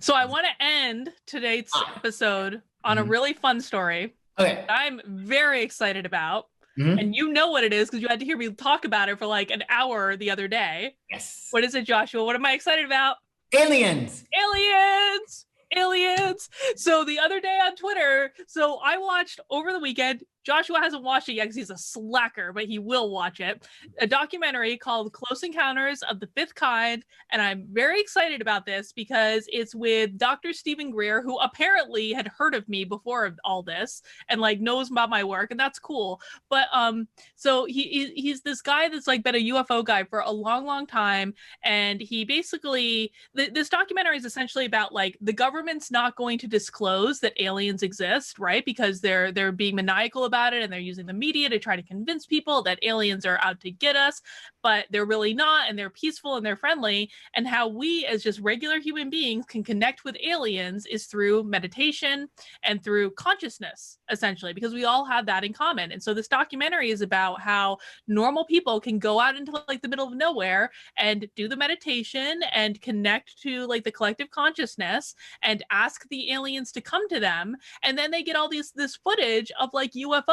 So I want to end today's episode on a really fun story Okay. I'm very excited about. Mhm. And you know what it is because you had to hear me talk about it for like an hour the other day. Yes. What is it, Joshua? What am I excited about? Aliens. Aliens! Aliens! So the other day on Twitter, so I watched over the weekend. Joshua hasn't watched it yet because he's a slacker, but he will watch it. A documentary called Close Encounters of the Fifth Kind. And I'm very excited about this because it's with Dr. Stephen Greer, who apparently had heard of me before all this and like knows about my work, and that's cool. But so he's this guy that's like been a UFO guy for a long, long time. And he basically this documentary is essentially about like the government's not going to disclose that aliens exist, right? Because they're being maniacal about it and they're using the media to try to convince people that aliens are out to get us, but they're really not, and they're peaceful and they're friendly. And how we as just regular human beings can connect with aliens is through meditation and through consciousness, essentially, because we all have that in common. And so this documentary is about how normal people can go out into like the middle of nowhere and do the meditation and connect to like the collective consciousness and ask the aliens to come to them, and then they get all this footage of like UFOs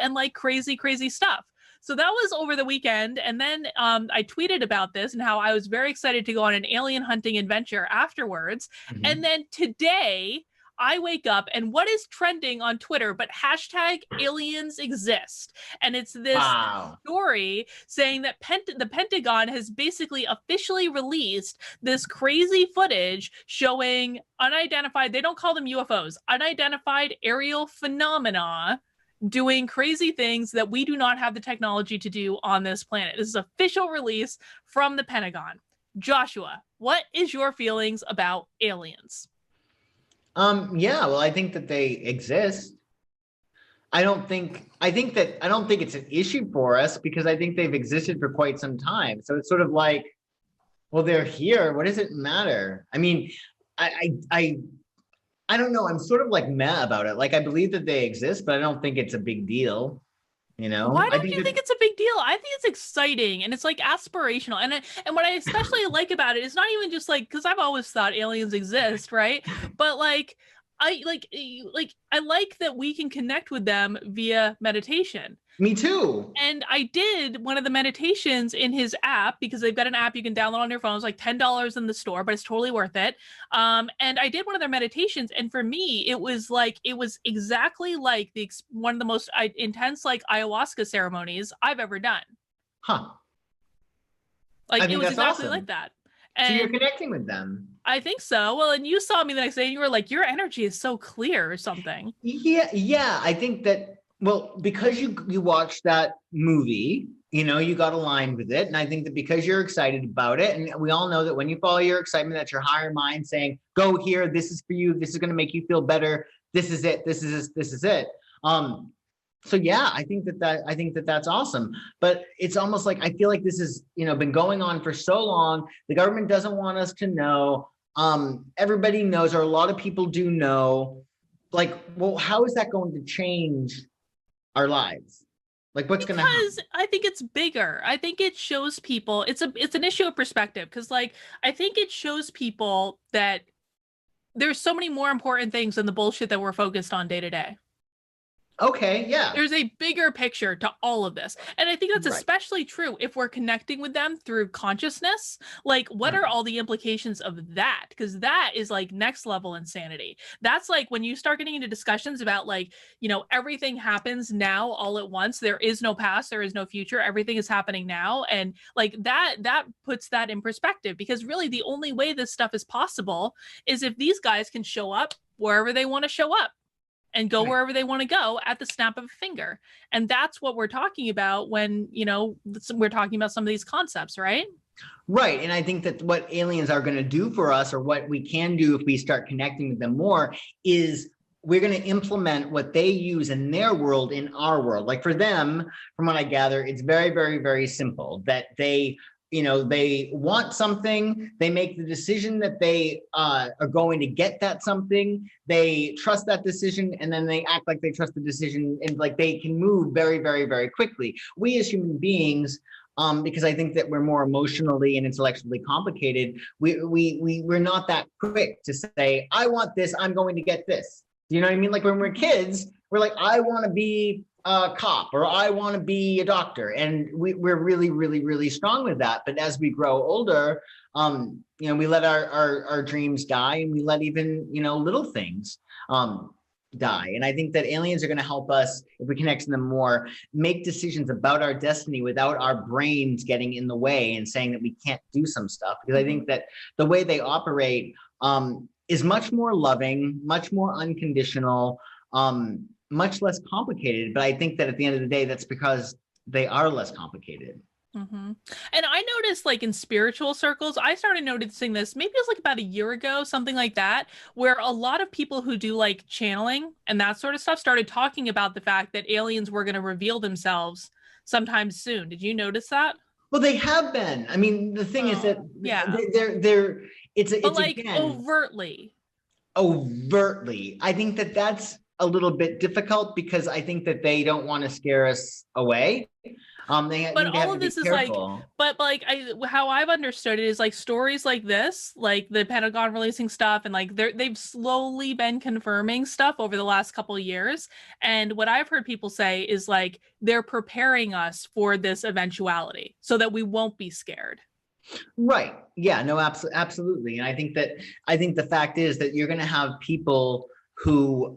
and like crazy stuff. So that was over the weekend, and then I tweeted about this and how I was very excited to go on an alien hunting adventure afterwards. And then today I wake up and what is trending on Twitter but hashtag aliens exist. And it's this story saying that the Pentagon has basically officially released this crazy footage showing unidentified, they don't call them UFOs, unidentified aerial phenomena doing crazy things that we do not have the technology to do on this planet. This is official release from the Pentagon. Joshua, what is your feelings about aliens? Yeah, well, I think that they exist. I don't think it's an issue for us because I think they've existed for quite some time. So it's sort of like, well, they're here. What does it matter? I mean, I don't know. I'm sort of like meh about it. Like I believe that they exist, but I don't think it's a big deal. You know? Why don't you think it's a big deal? I think it's exciting and it's like aspirational. And what I especially like about it is not even just like, because I've always thought aliens exist, right? But like I like that we can connect with them via meditation. Me too. And I did one of the meditations in his app because they've got an app you can download on your phone. It's like $10 in the store, but it's totally worth it. And I did one of their meditations, and for me, it was exactly like one of the most intense like ayahuasca ceremonies I've ever done. Huh. Like it was exactly awesome. like that. And so you're connecting with them. I think so. Well, and you saw me the next day and you were like, your energy is so clear or something. Yeah. I think that, well, because you watched that movie, you know, you got aligned with it. And I think that because you're excited about it, and we all know that when you follow your excitement, that's your higher mind saying, go here, this is for you, this is going to make you feel better, this is it. So yeah, I think that's awesome. But it's almost like I feel like this is, you know, been going on for so long. The government doesn't want us to know. Everybody knows, or a lot of people do know. Like, well, how is that going to change our lives? Like, what's going to happen? Because I think it's bigger. I think it shows people it's an issue of perspective. Because like I think it shows people that there's so many more important things than the bullshit that we're focused on day to day. Okay, yeah. There's a bigger picture to all of this. And I think that's especially true if we're connecting with them through consciousness. Like, what are all the implications of that? Because that is like next level insanity. That's like when you start getting into discussions about like, you know, everything happens now all at once. There is no past, there is no future. Everything is happening now. And like that puts that in perspective, because really the only way this stuff is possible is if these guys can show up wherever they want to show up and go wherever they want to go at the snap of a finger. And that's what we're talking about when, you know, we're talking about some of these concepts, right? Right. And I think that what aliens are going to do for us, or what we can do if we start connecting with them more, is we're going to implement what they use in their world in our world. Like for them, from what I gather, it's very, very, very simple that they, you know, they want something, they make the decision that they are going to get that something, they trust that decision, and then they act like they trust the decision, and like they can move very, very, very quickly. We as human beings, because I think that we're more emotionally and intellectually complicated. We're not that quick to say, I want this, I'm going to get this. You know what I mean? Like when we're kids, we're like, I want to be a cop or I want to be a doctor. And we're really, really, really strong with that. But as we grow older, we let our dreams die, and we let even, little things die. And I think that aliens are going to help us, if we connect to them more, make decisions about our destiny without our brains getting in the way and saying that we can't do some stuff. Because I think that the way they operate is much more loving, much more unconditional, much less complicated. But I think that at the end of the day, that's because they are less complicated. Mm-hmm. And I noticed, like, in spiritual circles, I started noticing this, maybe it was like about a year ago, something like that, where a lot of people who do like channeling and that sort of stuff started talking about the fact that aliens were going to reveal themselves sometime soon. Did you notice that? Well, they have been. I mean, the thing is that it's like again, overtly. I think that that's a little bit difficult because I think that they don't want to scare us away. But all of this is careful. how I've understood it is like stories like this, like the Pentagon releasing stuff, and like they've slowly been confirming stuff over the last couple of years. And what I've heard people say is like they're preparing us for this eventuality so that we won't be scared. Right. Yeah, no, absolutely. And I think the fact is that you're going to have people who,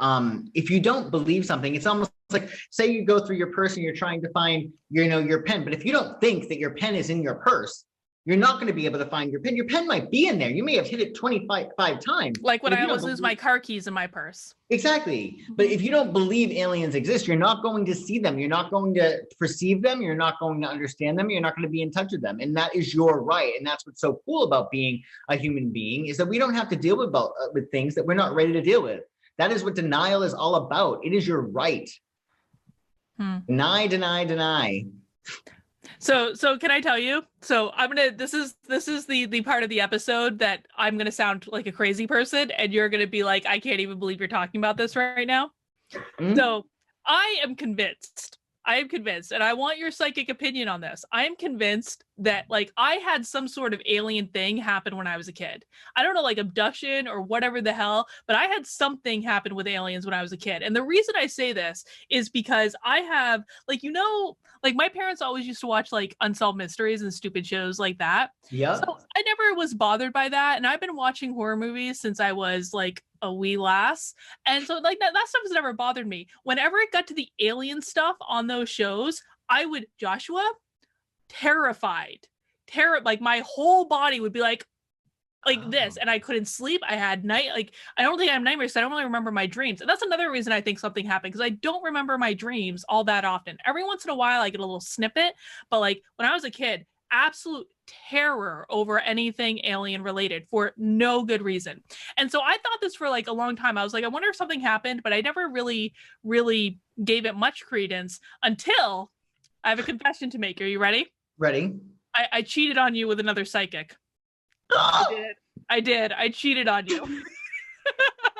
if you don't believe something, it's almost like, say you go through your purse and you're trying to find, your pen, but if you don't think that your pen is in your purse, you're not going to be able to find your pen. Your pen might be in there. You may have hit it 25 times. Like when I always lose my car keys in my purse. Exactly. But if you don't believe aliens exist, you're not going to see them. You're not going to perceive them. You're not going to understand them. You're not going to be in touch with them. And that is your right. And that's what's so cool about being a human being, is that we don't have to deal with things that we're not ready to deal with. That is what denial is all about. It is your right. Deny, deny, deny. So can I tell you? So this is the part of the episode that I'm gonna sound like a crazy person, and you're gonna be like, I can't even believe you're talking about this right now. Mm-hmm. So I am convinced, and I want your psychic opinion on this. I am convinced that like I had some sort of alien thing happen when I was a kid. I don't know, like abduction or whatever the hell, but I had something happen with aliens when I was a kid. And the reason I say this is because I have like my parents always used to watch like Unsolved Mysteries and stupid shows like that. Yeah. So I never was bothered by that. And I've been watching horror movies since I was like a wee lass. And so like that stuff has never bothered me. Whenever it got to the alien stuff on those shows, I would, Joshua, terrified, like my whole body would be like this, and I couldn't sleep. I had I don't think I have nightmares, so I don't really remember my dreams. And that's another reason I think something happened, because I don't remember my dreams all that often. Every once in a while I get a little snippet, but like when I was a kid, absolute terror over anything alien related for no good reason. And so I thought this for like a long time. I was like, I wonder if something happened, but I never really gave it much credence until I have a confession to make. Are you ready? Ready. I cheated on you with another psychic. I did. I cheated on you.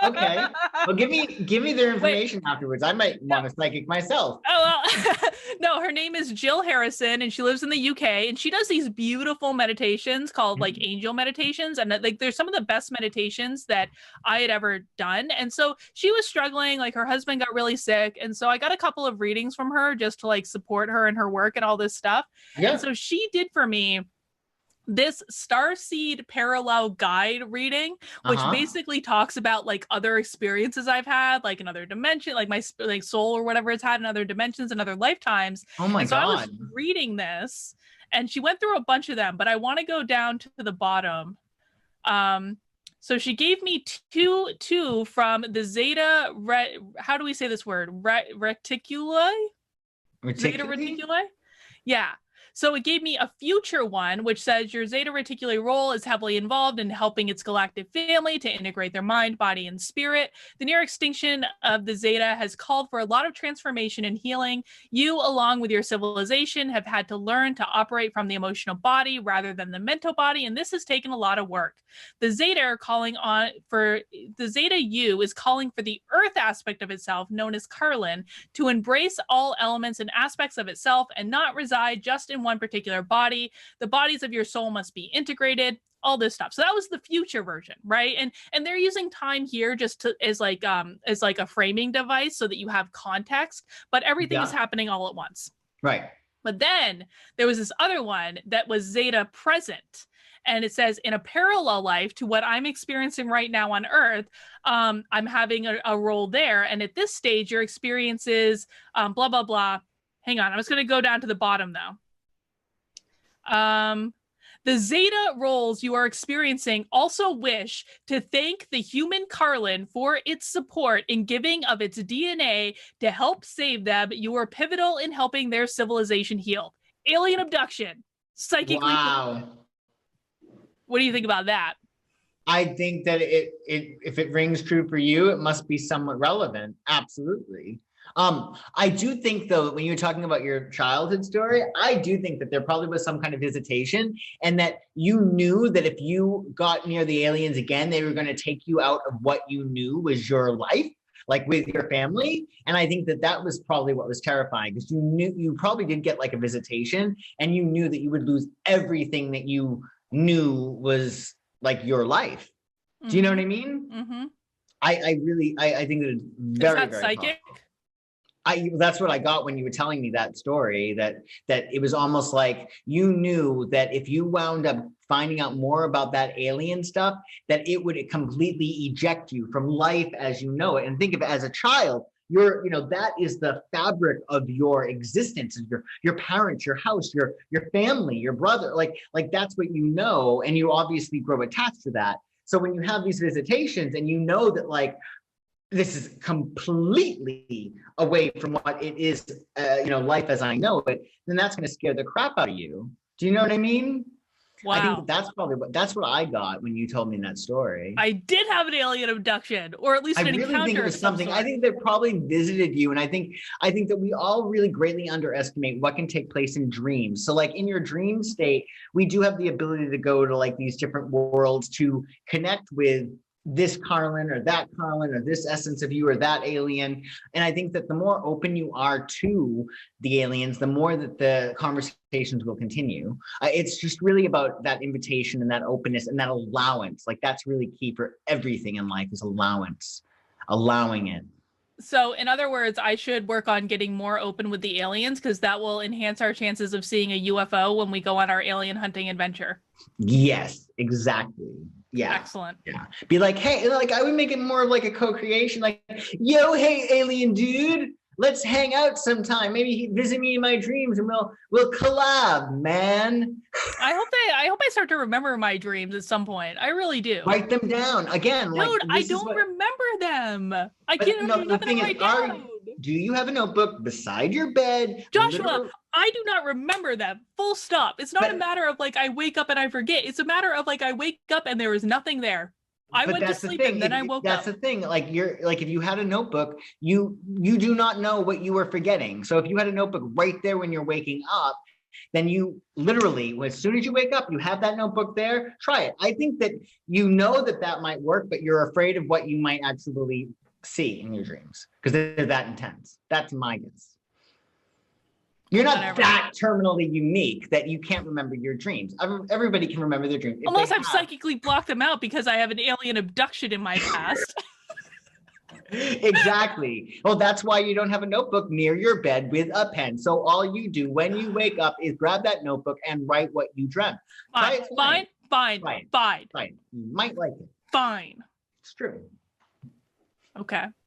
Okay. Well, give me their information afterwards. I might want a psychic myself. Oh, well, no, her name is Jill Harrison, and she lives in the UK, and she does these beautiful meditations called like angel meditations. And like, there's some of the best meditations that I had ever done. And so she was struggling, like her husband got really sick. And so I got a couple of readings from her just to like support her in her work and all this stuff. Yeah. And so she did for me this starseed parallel guide reading, which basically talks about like other experiences I've had, like another dimension, like my like soul or whatever it's had in other dimensions and other lifetimes. Oh my God. I was reading this, and she went through a bunch of them, but I want to go down to the bottom. So she gave me two from the Zeta how do we say this word? Reticuli? Zeta Reticuli? Yeah. So it gave me a future one, which says your Zeta Reticuli role is heavily involved in helping its galactic family to integrate their mind, body, and spirit. The near extinction of the Zeta has called for a lot of transformation and healing. You, along with your civilization, have had to learn to operate from the emotional body rather than the mental body, and this has taken a lot of work. The Zeta U is calling for the Earth aspect of itself, known as Karlyn, to embrace all elements and aspects of itself and not reside just in one particular body. The bodies of your soul must be integrated, all this stuff. So that was the future version, right? And they're using time here just to as like a framing device so that you have context, but everything is happening all at once. Right. But then there was this other one that was Zeta present. And it says, in a parallel life to what I'm experiencing right now on Earth, I'm having a role there. And at this stage, your experience is blah, blah, blah. Hang on. I'm just going to go down to the bottom, though. The Zeta roles you are experiencing also wish to thank the human Karlyn for its support in giving of its DNA to help save them. You are pivotal in helping their civilization heal. Alien abduction. Psychic. Wow. What do you think about that? I think that if it rings true for you, it must be somewhat relevant. Absolutely. I do think, though, when you're talking about your childhood story, I do think that there probably was some kind of visitation, and that you knew that if you got near the aliens again, they were going to take you out of what you knew was your life, like with your family. And I think that that was probably what was terrifying, because you probably did get like a visitation, and you knew that you would lose everything that you knew was like your life. Mm-hmm. Do you know what I mean? Mm-hmm. I think that it's very, very psychic. That's what I got when you were telling me that story, that it was almost like you knew that if you wound up finding out more about that alien stuff, that it would completely eject you from life as you know it. And think of it as a child, that is the fabric of your existence, your parents, your house, your family, your brother, like that's what you know, and you obviously grow attached to that. So when you have these visitations and you know that like this is completely away from what it is, life as I know it, then that's going to scare the crap out of you. Do you know what I mean? Wow. I think that's what I got when you told me that story. I did have an alien abduction, or at least an encounter. I really think it was something. I think they probably visited you, and I think that we all really greatly underestimate what can take place in dreams. So, like in your dream state, we do have the ability to go to like these different worlds to connect with this Karlyn or that Karlyn or this essence of you or that alien. And I think that the more open you are to the aliens, the more that the conversations will continue. It's just really about that invitation and that openness and that allowance. Like that's really key for everything in life, is allowing it. So in other words, I should work on getting more open with the aliens, because that will enhance our chances of seeing a UFO when we go on our alien hunting adventure. Yes, exactly. Yeah. Excellent. Yeah. Be like, hey, like I would make it more of like a co-creation, like, yo, hey, alien dude, let's hang out sometime. Maybe visit me in my dreams and we'll collab, man. I hope I start to remember my dreams at some point. I really do. Write them down again. Dude, like, I don't remember them. I can't remember nothing to write down. Do you have a notebook beside your bed? Joshua, I do not remember them. Full stop. It's not a matter of like I wake up and I forget. It's a matter of like I wake up and there is nothing there. I went to sleep and then I woke up. That's the thing. Like if you had a notebook, you do not know what you were forgetting. So if you had a notebook right there when you're waking up, then you literally, as soon as you wake up, you have that notebook there. Try it. I think that you know that might work, but you're afraid of what you might actually see in your dreams because they're that intense. That's my guess. You're not that terminally unique that you can't remember your dreams. Everybody can remember their dreams. Unless I've psychically blocked them out because I have an alien abduction in my past. Exactly. Well, that's why you don't have a notebook near your bed with a pen. So all you do when you wake up is grab that notebook and write what you dreamt. Fine. You might like it. Fine. It's true. Okay.